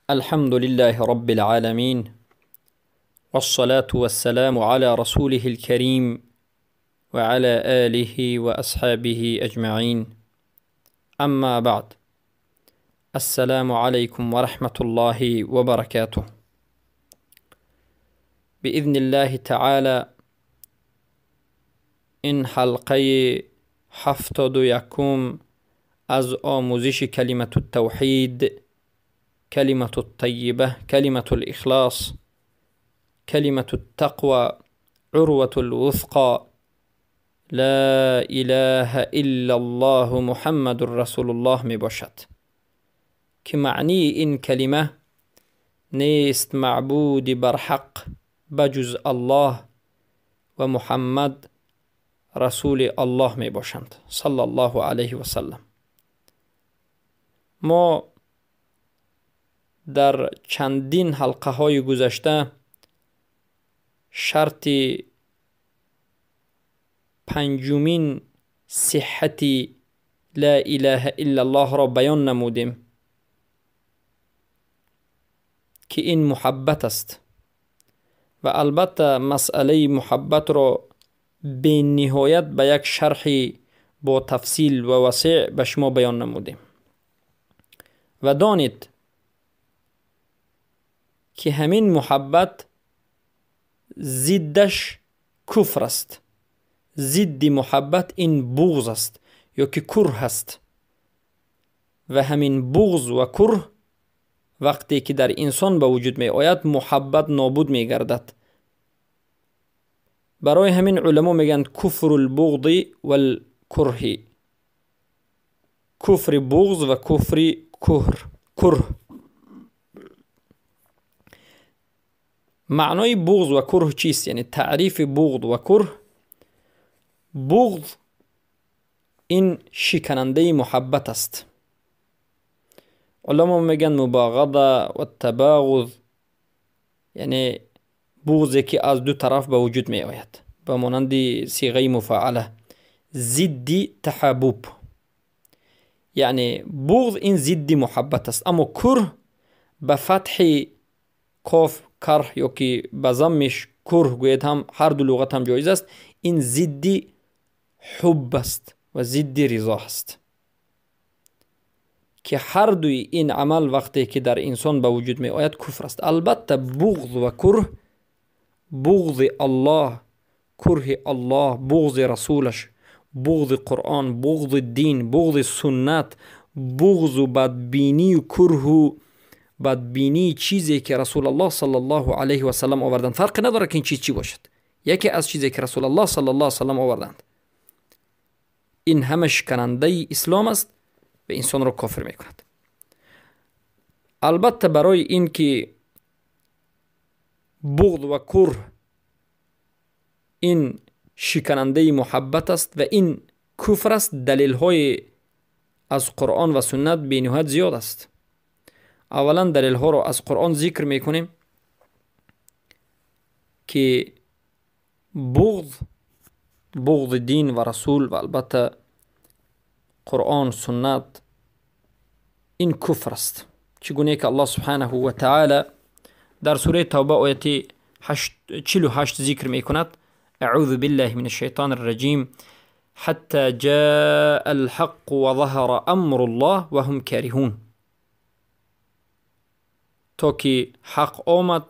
الحمد لله رب العالمين، والصلاة والسلام على رسوله الكريم وعلى آله وأصحابه أجمعين. أما بعد، السلام عليكم ورحمة الله وبركاته. بإذن الله تعالى این حلقه 71 از آموزش کلمة التوحید، كلمة الطيبة، كلمة الإخلاص، كلمة التقوى، عروة الوثقى، لا إله إلا الله محمد رسول الله می باشد که معنی این کلمه نیست معبود برحق بجز الله و محمد رسول الله می باشند صلی الله علیه و سلم. ما در چندین حلقه های گذشته شرط پنجمین صحت لا اله الا الله را بیان نمودیم که این محبت است و البته مسئله محبت را به نهایت به یک شرحی با تفصیل و وسیع به شما بیان نمودیم و دانید که همین محبت ضدش کفر است. ضد محبت این بغض است یا که کره است و همین بغض و کره وقتی که در انسان به وجود می آید محبت نابود می گردد. برای همین علما میگن کفر البغض و الکره، کفر بغض و کفر کره. معنای بغض و کره چیست؟ یعنی تعریف بغض و کره. بغض این شکننده محبت است. علما میگن مباغضه و تباغض، یعنی بغضی که از دو طرف به وجود می آید به مانند صیغه مفاعله، ضد تحابب. یعنی بغض این ضد محبت است، اما کره به فتح کاف کره یا که به ضمش کره گوید هم هر دو لغت هم جایز است. این ضد حب است و ضد رضا است که هر دوی این عمل وقتی که در انسان به وجود می آید کفر است. البته بغض و کره، بغض الله، کره الله، بغض رسولش، بغض قرآن، بغض دین، بغض سنت، بغض و بدبینی و کره و بدبینی چیزی که رسول الله صلی الله علیه و سلم آوردند. فرق نداره که این چیز چی باشد. یکی از چیزی که رسول الله صلی الله علیه و سلم آوردند این همه شکننده اسلام است و انسان را کافر می کند. البته برای این که بغض و کره این شکننده محبت است و این کفر است، دلیل های از قرآن و سنت به نهایت زیاد است. اولا دلیل ها را از قرآن ذکر میکنیم که بغض دین و رسول و البته قرآن سنت این کفر است. چگونه که الله سبحانه و تعالی در سوره توبه آیه 48 ذکر میکند: اعوذ بالله من الشیطان الرجیم حتی جاء الحق وظهر امر الله وهم كارهون. تا که حق آمد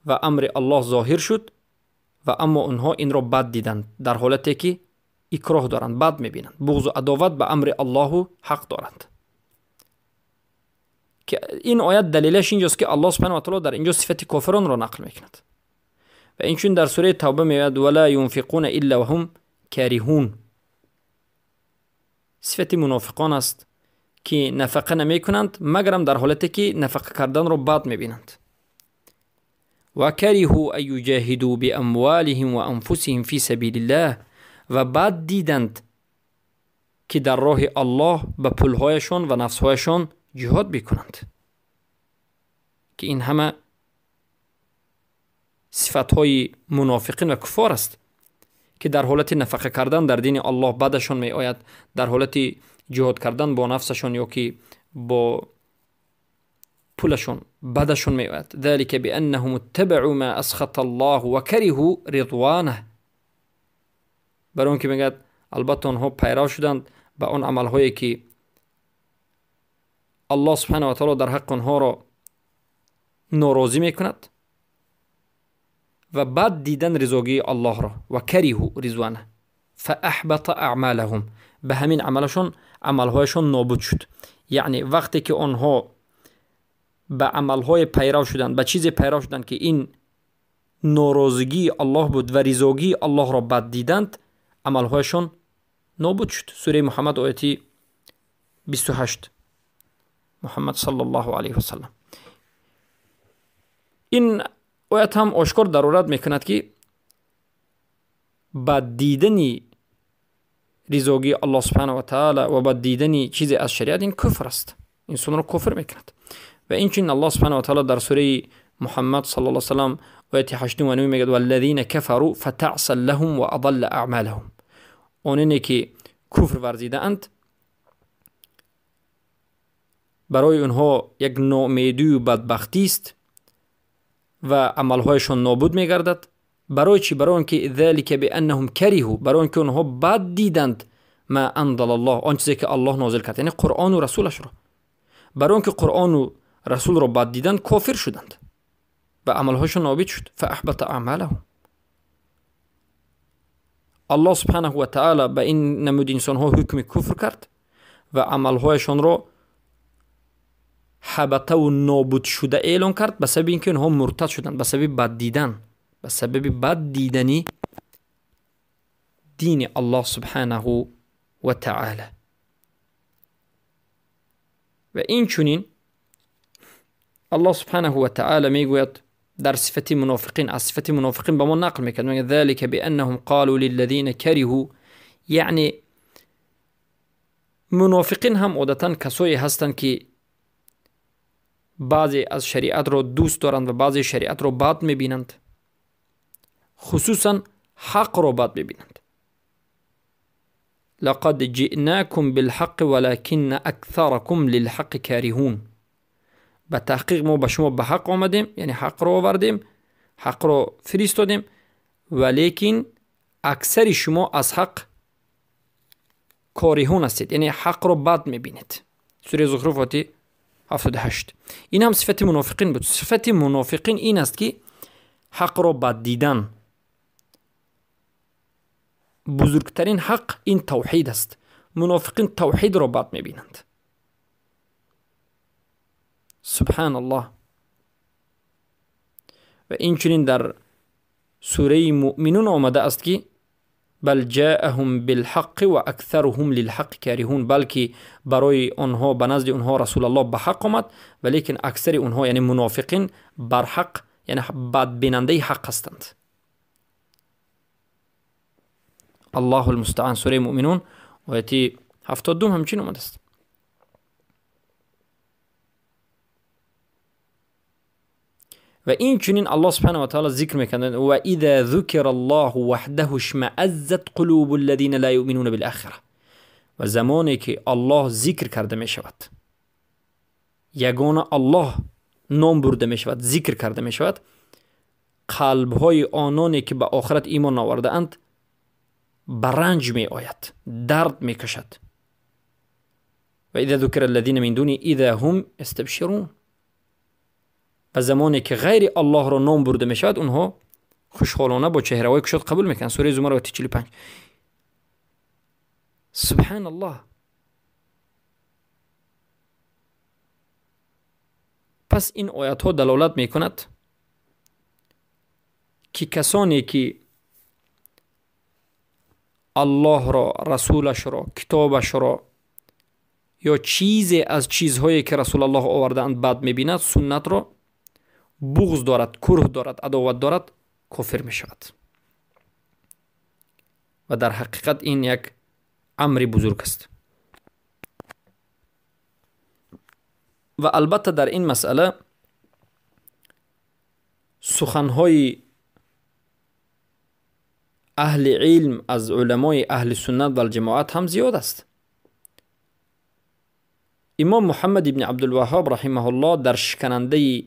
و امر الله ظاهر شد و اما اونها این را بد دیدند، در حالتی که اکراه دارند، بد میبینند، بغض و عداوت به امر الله و حق دارند. که این آیت دلیلش اینجاست که الله سبحانه و تعالی در اینجا صفت کافران را نقل میکند و اینچون در سوره توبه میاد ولا ينفقون الا وهم كارهون. صفت منافقان است که نفقه نمی کنند مگرم در حالتی که نفقه کردن را بد میبینند. و کرهوا ان یجاهدوا باموالهم و انفسهم فی سبیل الله، و بد دیدند که در راه الله به پولهایشان و نفسهایشان جهاد بکنند. که این همه صفتهای منافقین و کفار است که در حالت نفقه کردن در دین الله بدشان می آید، در حالت جهاد کردن با نفسشان یا که با پولشون بدشون میآید. ذلك بانهم اتبعوا ما اسخط الله و کرهوا رضوانه. برای اون که میگه البته آنها پیرو شدند به اون عملهایی که الله سبحانه و تعالی در حق آنها را ناراضی میکند و بعد دیدن رضاگی الله را و کرهوا رضوانه فاحبط اعمالهم، به همین عملهایشون نابود شد. یعنی وقتی که آنها به عملهای پیرو شدند، به چیزی پیرو شدند که این ناراضگی الله بود و رضاگی الله را بعد دیدند، عملهایشون نابود شد. سوره محمد آیه 28 محمد صلی الله علیه و سلم. این آیت هم آشکار ضرورت میکند که بعد دیدنی رضاگی الله سبحانه و تعالی و بعد دیدنی چیزی از شریعت این کفر است، انسان را کفر میکند. و اینچنین الله سبحانه و تعالی در سوره محمد صلی الله علیه و سلم آیه 8 و 9 میگه والذین کفروا فتعصا لهم و اضل اعمالهم. آنانی که کفر ورزیده اند برای اونها یک ناامیدی و بدبختی است و عملهایشان نابود میگردد. برای چی؟ برای اینکه ذلک بانهم کرهوا، برای اینکه اونها بد دیدند ما انزل الله، آن چیزی که الله نازل کرد، یعنی قرآن و رسولش را. برای اینکه قرآن و رسول را بد دیدند کافر شدند و عملهایشان نابود شد. فاحبط اعمالهم. الله سبحانه و تعالی به این نمود انسان ها حکم کفر کرد و عملهایشان را حبطه و نابود شده اعلان کرد به سبب اینکه اونها مرتد شدند، به سبب بد دیدن، به سبب بد دیدنی دین الله سبحانه و تعالی. و این چونین الله سبحانه و تعالی میگوید در صفت منافقین، از صفت منافقین به ما نقل میکرد، میگه ذلك بانهم قالوا للذین کرهوا. یعنی منافقین هم عادتا کسایی هستند که بعضی از شریعت را دوست دارند و بعضی شریعت را بد میبینند، خصوصا حق را بد میبینند. لقد جئناكم بالحق ولكن اکثركم للحق کارهون. به تحقیق ما به شما به حق آمدیم، یعنی حق را آوردیم، حق را فرستادیم، ولیکن اکثر شما از حق کارهون هستید، یعنی حق را بد میبینید. سوره زخرف آیه 78. این هم صفت منافقین بود. صفت منافقین این است که حق را بد دیدن. بزرگترین حق این توحید است. منافقین توحید را بد میبینند. سبحان الله. و این چنین در سوره مؤمنون آمده است که بل جاءهم بالحق و اکثرهم للحق کارهون، بلکه برای آنها به نزد آنها رسول الله به حق آمد ولیکن اکثر آنها یعنی منافقین بر حق یعنی بد بیننده حق هستند. الله المستعان. سوره مؤمنون آیه 72 همچنین آمده است. و این چنین الله سبحانه و تعالی ذکر میکنه و اذا ذکر الله وحده اشمئزت قلوب الذين لا يؤمنون بالاخره. و زمانی که الله ذکر کرده می شود، یگانه الله نام برده می شود، ذکر کرده می شود، قلب های آنانی که به آخرت ایمان آورده اند برنج می آید، درد می کشد. و اذا ذکر الذين من دونه اذا هم استبشرون. و زمانی که غیر الله را نام برده می شود اونها خوشحالانه با چهره های گشاد قبول میکنن. سوره زمر آیه 45. سبحان الله. پس این آیات ها دلالت می کند که کسانی که الله را، رسولش را، کتابش را یا چیزی از چیزهایی که رسول الله آورده اند بد می بیند، سنت را بغض دارد، کره دارد، عداوت دارد، کافر می شود. و در حقیقت این یک امر بزرگ است. و البته در این مسئله سخنهای اهل علم از علمای اهل سنت و الجماعت هم زیاد است. امام محمد ابن عبدالوهاب رحمه الله در شکننده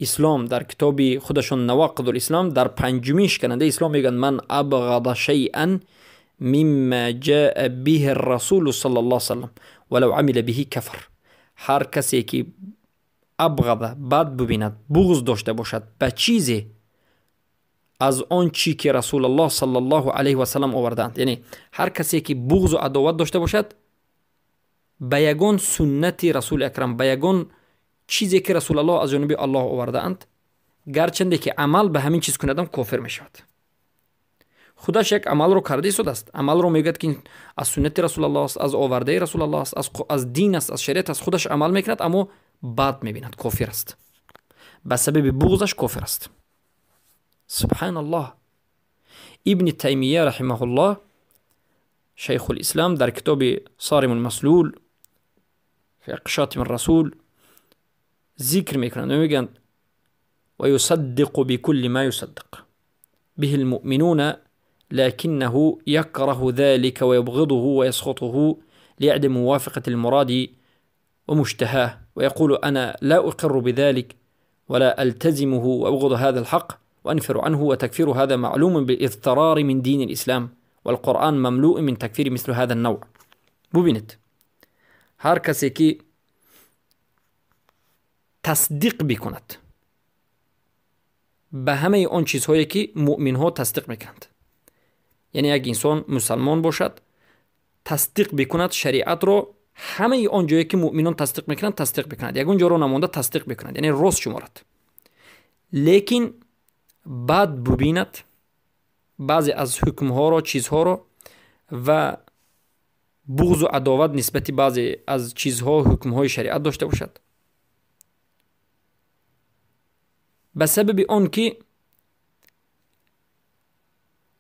اسلام در کتاب خودشون نواقض الاسلام در پنجمین شکننده اسلام میگن من ابغض شیئا مما جاء به الرسول صلی الله علیه وسلم ولو عمل به کفر. هر کسی که ابغض بد ببیند، بغض داشته باشد به چیزی از آن چی که رسول الله صلی الله علیه و سلم آوردند، یعنی هر کسی که بغض و عداوت داشته باشد به یگان سنت رسول اکرم، به یگان چیزی که رسول الله از جانب الله آورده اند، گرچنده که عمل به همین چیز کندم کافر می شود. خودش یک عمل رو کرده شده است، عمل رو میگه که از سنت رسول الله است، از آورده رسول الله است، از دین است، از شریعت است، خودش عمل میکند اما بد میبیند، کافر است، به سبب بغضش کافر است. سبحان الله. ابن تیمیه رحمه الله شیخ الاسلام در کتاب صارم المسلول فی اقشات من رسول ذکر میکنند و میگند و یصدق بكل ما يصدق به المؤمنون لكنه يكره ذلك ويبغضه ويسخطه لعدم موافقة المراد ومشتهاه، ويقول أنا لا أقر بذلك ولا ألتزمه وأبغض هذا الحق وأنفر عنه، وتكفير هذا معلوم بالاضطرار من دين الإسلام والقرآن مملوء من تكفير مثل هذا النوع. ببینید هر کسی که تصدیق بکند به همه آن چیزهایی که مؤمن ها تصدیق میکنند، یعنی یک انسان مسلمان باشد تصدیق بکند شریعت رو، همه آن جایی که مؤمنان تصدیق میکنند تصدیق بکند، یگان جا رو نمانده تصدیق بکند، یعنی راست شمارد، لیکن بعد ببیند بعضی از حکم ها رو، چیزها رو و بغض و عداوت نسبت بعضی از چیزها حکم های شریعت داشته باشد به سبب آن که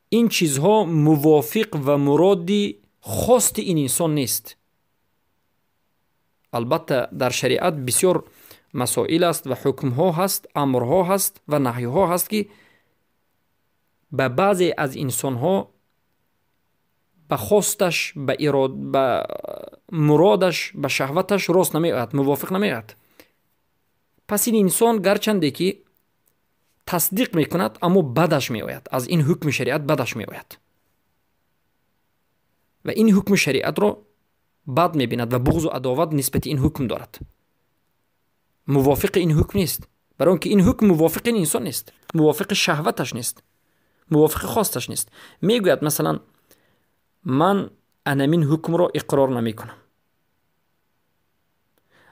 این چیزها موافق و مرادی خواست این انسان نیست. البته در شریعت بسیار مسائل است و حکم ها هست، امرها هست و نهی ها هست که به بعضی از انسان ها به خواستش، به مرادش، به شهوتش راست نمی آید، موافق نمی آید. پس این انسان گرچنده که تصدیق می کند اما بدش می آید، از این حکم شریعت بدش می آید و این حکم شریعت رو بد می بیند و بغض و عداوت نسبت این حکم دارد، موافق این حکم نیست، برای اینکه این حکم موافق این انسان نیست، موافق شهوتش نیست، موافق خواستش نیست. می گوید مثلا من انمین حکم رو اقرار نمی کنم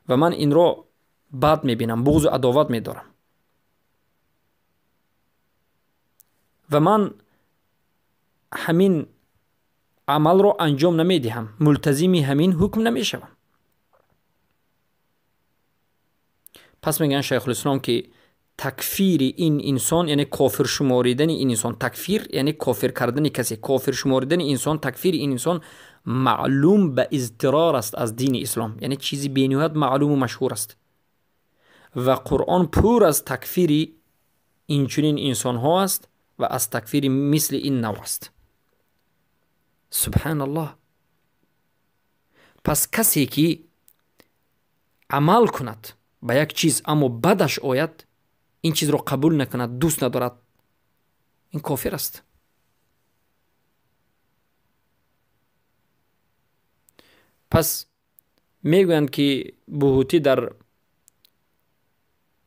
و من این رو بد می بینم، بغض و عداوت می دارم و من همین عمل رو انجام نمی دهم، ملتزمی همین حکم نمی شوم. پس میگن شیخ الاسلام که تکفیر این انسان یعنی کافر شماریدن این انسان، تکفیر یعنی کافر کردن کسی، کافر شماریدن انسان، تکفیر این انسان معلوم به اضطرار است از دین اسلام، یعنی چیزی بینهایت معلوم و مشهور است و قرآن پر از تکفیر این چنین انسان ها است و از تکفیر مثل این نوع است. سبحان الله. پس کسی که عمل کند به یک چیز اما بدش آید، این چیز رو قبول نکند، دوست ندارد، این کافر است. پس میگویند که بهوتی در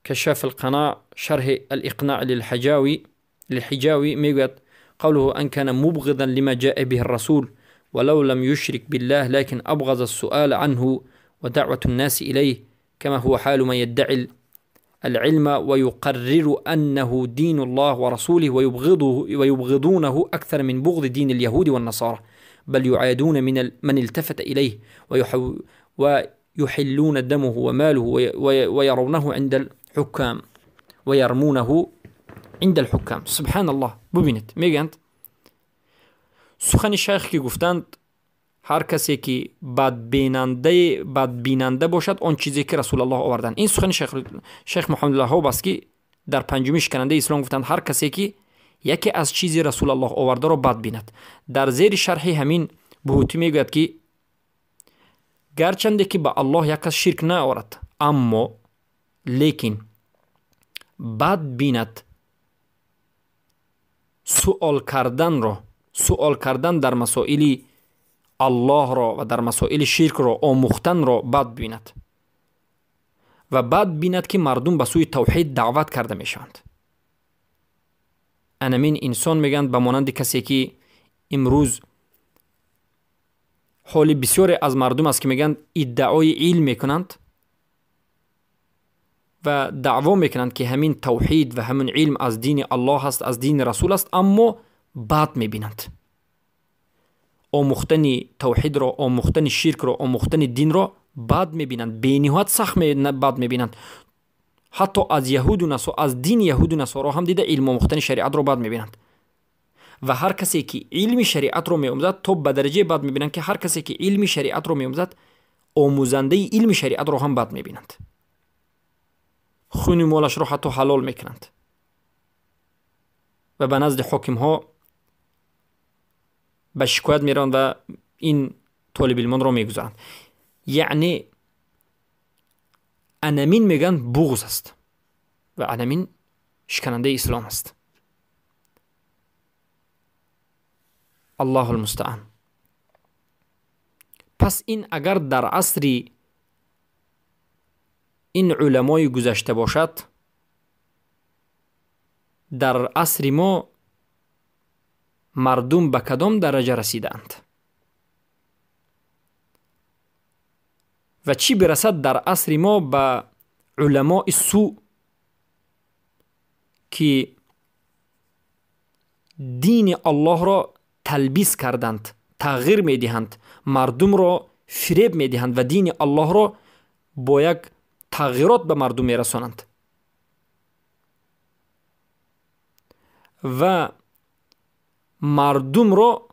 کشاف القناع شرح الاقناع للحجاوي میگوید قوله ان كان مبغضا لما جاء به الرسول ولو لم يشرك بالله لكن ابغض السؤال عنه ودعوة الناس اليه كما هو حال من يدعي العلم ويقرر أنه دين الله ورسوله ويبغضونه أكثر من بغض دين اليهود والنصارى، بل يعادون من التفت إليه ويحلون دمه وماله ويرونه عند الحكام ويرمونه عند الحكام. سبحان الله. ببینید میگند سخن شیخ که گفتند هر کسی که بد بیننده باشد آن چیزی که رسول الله آوردن، این سخن شیخ محمد الوهاب است که در پنجمین شکننده اسلام گفتند هر کسی که یکی از چیزی رسول الله آورده را بد بیند. در زیر شرح همین بهوتی میگوید که گرچنده که به الله یک کس شرک نآورد، اما لیکن بد بیند سؤال کردن در مسائل الله را و در مسائل شرک را آموختن را بد بیند و بد بیند که مردم به سوی توحید دعوت کرده می شوند. انمین انسان میگن به مانند کسی که امروز حال بسیاری از مردم است که میگن ادعای علم میکنند و دعوا میکنند که همین توحید و همین علم از دین الله هست، از دین رسول است، اما بد میبینند. آموختن توحید را، آموختن شرک را، آموختن دین را بد میبینند، به نهایت سخت بد میبینند. حتی از یهود و نصارا، از دین یهود و نصارا هم دیده علم آموختن شریعت را بد میبینند. و هر کسی که علم شریعت رو میآموزد تو به درجه بد میبینند که هر کسی که علم شریعت رو میآموزد آموزنده علم شریعت رو هم بد میبینند. خون مالش رو حتی حلال میکنند و به نزد حاکم ها به شکایت میرن و این طالب علمان رو میگذارند. یعنی انمین میگن بغض است و انمین شکننده اسلام است. الله المستعان. پس این اگر در عصر این علمای گذشته باشد، در عصر ما مردم به کدام درجه رسیدند و چی برسد در عصر ما به علماء سوء که دین الله را تلبیس کردند، تغییر می دهند، مردم را فریب می دهند و دین الله را با یک تغییرات به مردم می رسانند و مردم را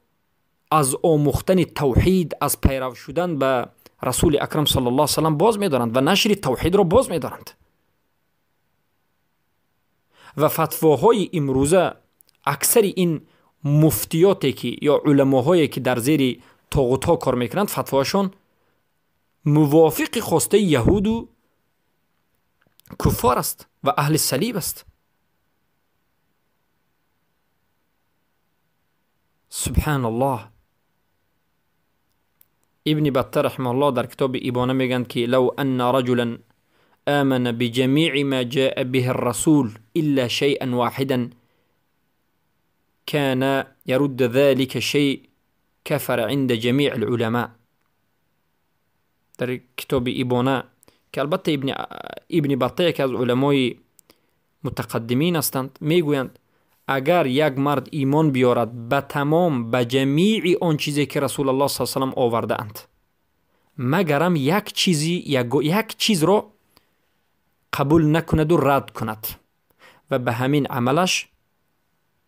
از آموختن توحید، از پیرو شدن به رسول اکرم صلی الله علیه وسلم باز می دارند و نشر توحید را باز می دارند. و فتواهای امروزه اکثر این مفتیاتی که یا علماهایی که در زیر طاغوت ها کار میکنند، فتواشون موافق خواسته یهود و کفار است و اهل صلیب است. سبحان الله. ابن بطه رحمه الله در کتاب ابانه میگن که لو ان رجلا آمن بجميع ما جاء به الرسول إلا شيئا واحدا كان يرد ذلك الشيء كفر عند جميع العلماء. در کتاب ابانه که البته ابن بطه که از علمای متقدمین هستند میگویند اگر یک مرد ایمان بیارد به تمام به جمیع آن چیزی که رسول الله صلی الله علیه و آله آورده اند مگرم یک چیز را قبول نکند و رد کند و به همین عملش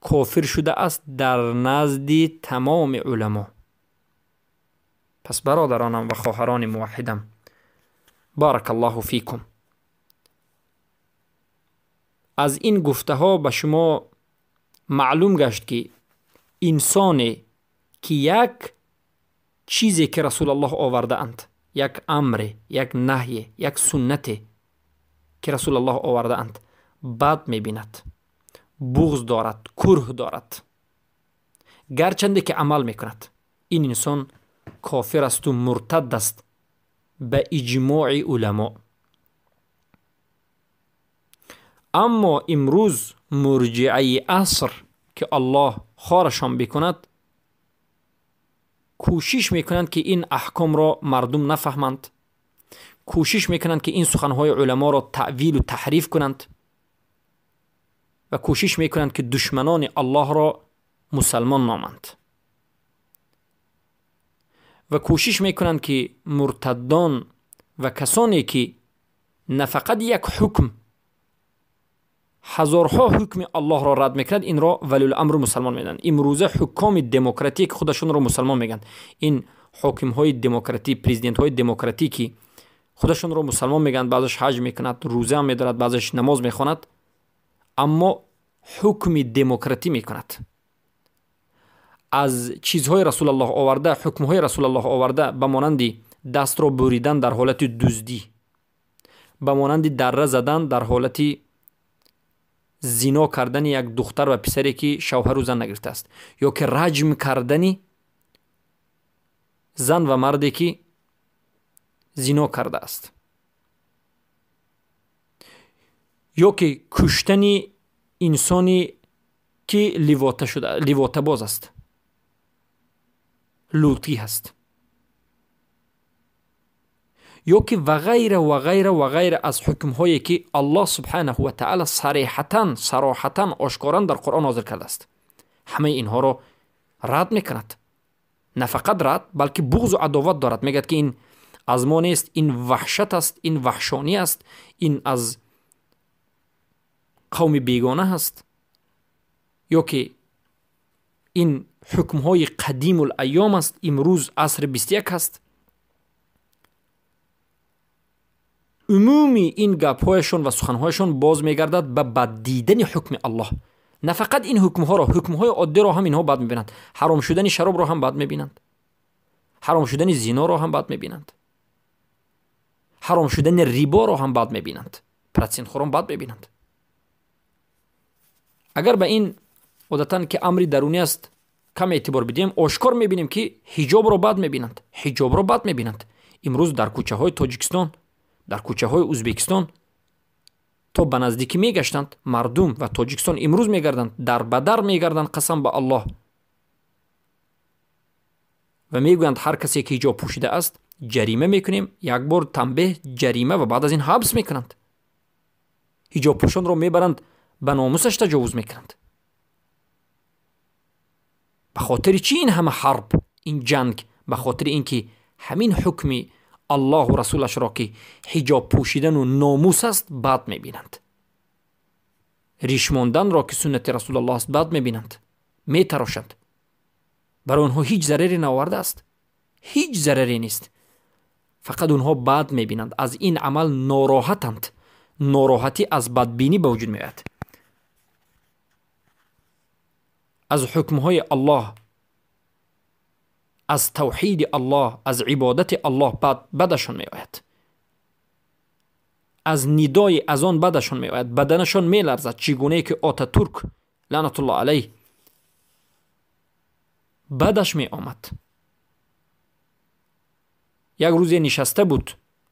کافر شده است در نزد تمام علما. پس برادرانم و خواهران موحدم، بارک الله فیکم، از این گفته ها به شما معلوم گشت که انسانی که یک چیزی که رسول الله آورده اند، یک امر، یک نهی، یک سنت که رسول الله آورده اند بد میبیند، بغض دارد، کره دارد، گرچنده که عمل میکند، این انسان کافر است و مرتد است به اجماع علما. اما امروز مرجعه عصر که الله خارشان بکند کوشش میکنند که این احکام را مردم نفهمند، کوشش میکنند که این سخنهای علما را تعویل و تحریف کنند و کوشش میکنند که دشمنان الله را مسلمان نامند و کوشش میکنند که مرتدان و کسانی که نه فقط یک حکم هزارها حکم الله را رد میکند این را ولی الامر مسلمان میدن. امروزه حکام دموکراتیک خودشون را مسلمان میگن. این حاکم های دموکراتی، پرزیدنت های دموکراتیکی خودشون را مسلمان میگن، بعضش حج میکند، روزه هم میدارد، بعضش نماز میخواند، اما حکم دموکراتی میکند. از چیزهای رسول الله آورده، حکمهای رسول الله آورده به مانند دست را بریدن در حالت دزدی، به مانند دره زدن در حالت زنا کردن یک دختر و پسری که شوهر و زن نگرفته است، یا که رجم کردن زن و مردی که زنا کرده است، یا که کشتن انسانی که لیواطه شده، لیواطه باز است، لوطی هست، یا که و غیره و غیره و غیره از حکم هایی که الله سبحانه و تعالی صراحتا آشکارا در قرآن نازل کرده است، همه اینها را رد میکند. نه فقط رد بلکه بغض و عداوت دارد، میگد که این از ما نیست، این وحشت است، این وحشانی است، این از قوم بیگانه هست، یا که این حکم های قدیم الایام است، امروز عصر 21 است. عمومی این گپ هایشون و سخن هایشون باز میگردد به بد دیدن حکم الله. نه فقط این حکم ها را، حکم های عادی را هم اینها بد میبینند. حرام شدن شراب را هم بد میبینند، حرام شدن زنا را هم بد میبینند، حرام شدن ریبا را هم بد میبینند، پرستین خوران بد میبینند. اگر به این عادتاً که امری درونی است کم اعتبار بدیم، آشکار میبینیم که حجاب را بد میبینند، حجاب را بد میبینند. امروز در کوچه های تاجیکستان، در کوچه های ازبکستان تا به نزدیکی میگشتند مردم و تاجیکستان امروز میگردند، در بدر میگردند قسم به الله و میگویند هر کسی که حجاب پوشیده است جریمه میکنیم، یک بار تنبیه، جریمه و بعد از این حبس میکنند. حجاب پوشان را میبرند به ناموسش تجاوز میکنند. به خاطر چی این همه حرب، این جنگ؟ به خاطر اینکه همین حکم الله و رسولش را که حجاب پوشیدن و ناموس است بد میبینند، ریش ماندن را که سنت رسول الله است بد میبینند، میتراشند. برای آنها هیچ ضرری نآورده است، هیچ ضرری نیست، فقط اونها بد میبینند، از این عمل ناراحتند. ناراحتی از بدبینی به وجود میاد. از حکمهای الله، از توحید الله، از عبادت الله بدشان می آید. از ندای از آن بدشان می آید، بدنشان می لرزد، چگونه که آتاتورک لعنت الله علیه بدش می آمد. یک روزی نشسته بود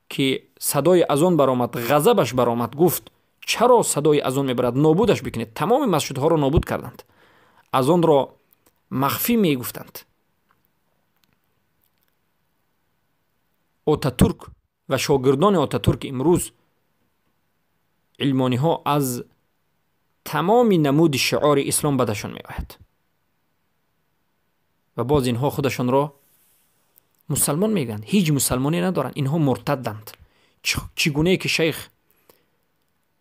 که صدای اذان برآمد، غضبش برآمد، گفت چرا صدای اذان میبرد، نابودش بکنید. تمام مسجدها را نابود کردند، اذان را مخفی میگفتند. آتاتورک و شاگردان آتاتورک امروز علمانی ها از تمام نمود شعار اسلام بدشان می آید و باز اینها خودشان را مسلمان میگن، هیچ مسلمانی ندارن، اینها مرتدند. چگونه که شیخ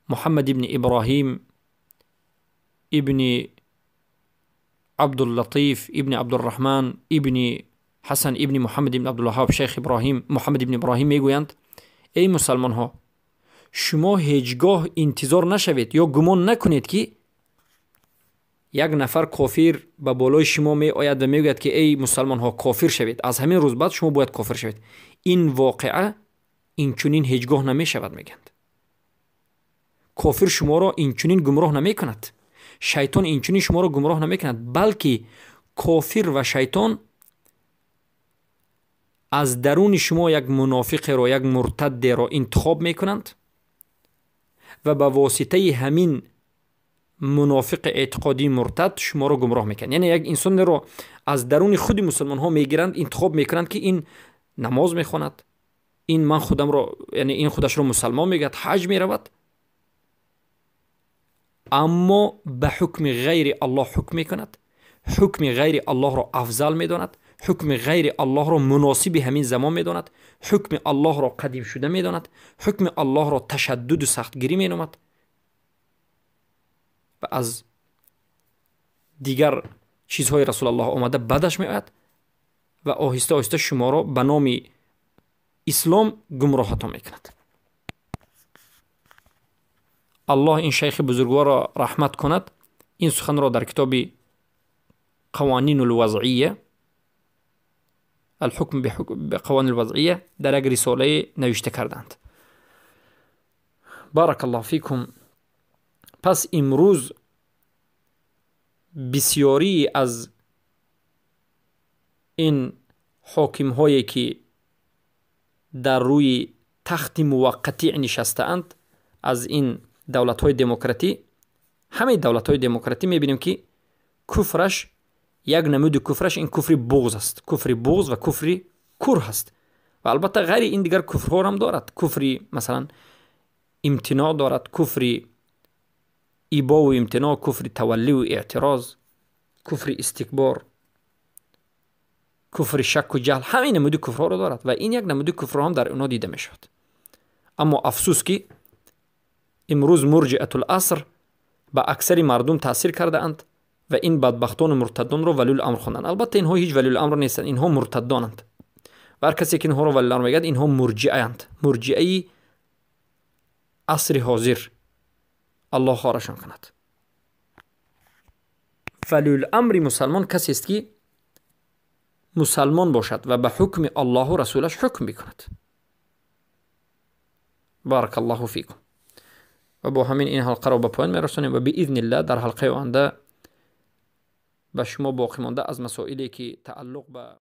محمد ابن ابراهیم ابن عبداللطیف ابن عبدالرحمن ابن حسن ابن محمد ابن عبدالوهاب شیخ ابراهیم محمد ابن ابراهیم میگویند ای مسلمان ها، شما هیچگاه انتظار نشوید یا گمان نکنید که یک نفر کافر به بالای شما می آید و میگوید که ای مسلمان ها کافر شوید، از همین روز بعد شما باید کافر شوید. این واقعه این چنین هیچگاه نمی شود. میگند کافر شما را این چنین گمراه نمی کند، شیطان این چنین شما را گمراه نمی کند، بلکه کافر و شیطان از درون شما یک منافق را، یک مرتد را انتخاب می کنند و به واسطه همین منافق اعتقادی مرتد شما را گمراه میکنند. یعنی یک انسان را از درون خود مسلمان ها میگیرند، انتخاب میکنند که این نماز میخواند، این من خودم را، یعنی این خودش را مسلمان میگد، حج میرود، اما به حکم غیر الله حکم میکند، حکم غیر الله را افضل میداند، حکم غیر الله را مناسب همین زمان میداند، حکم الله را قدیم شده میداند، حکم الله را تشدد و سختگیری مینامد و از دیگر چیزهای رسول الله آمده بدش میآید و آهسته آهسته شما را به نام اسلام گمراهتان میکند. الله این شیخ بزرگوار را رحمت کند. این سخن را در کتاب قوانین الوضعیه الحکم بقوانین الوضعیه در یک رساله نوشته کردند. بارک الله فیکم. پس امروز بسیاری از این حاکم هایی که در روی تخت موقتی نشسته‌اند از این دولت های دموکراتی، همه دولت های دموکراتی میبینیم که کفرش، یک نمود کفرش این کفر بغض است، کفر بغض و کفر کره است. و البته غیر این دیگر کفرها هم دارد، کفر مثلا امتناع دارد، کفر ایبا و امتناع، کفر تولی و اعتراض، کفر استکبار، کفر شک و جهل، همین نمود کفرها رو دارد و این یک نمود کفرها هم در اونا دیده می شود. اما افسوس که امروز مرجعه العصر با اکثر مردم تاثیر کرده اند و این بدبختان و مرتدان رو ولی الامر خوندن. البته اینها هیچ ولی الامر نیستند، اینها مرتدانند و هر کسی که اینها رو ولی الامر میگه اینها مرجعه اند، مرجعه عصر حاضر. الله خارشان کند. ولی الامر مسلمان کسی است که مسلمان باشد و به حکم الله و رسولش حکم بکند. بارک الله فیکم. و با همین این حلقه رو به پایان میرسونیم و باذن الله در حلقه آینده به شما باقی مانده از مسائلی که تعلق به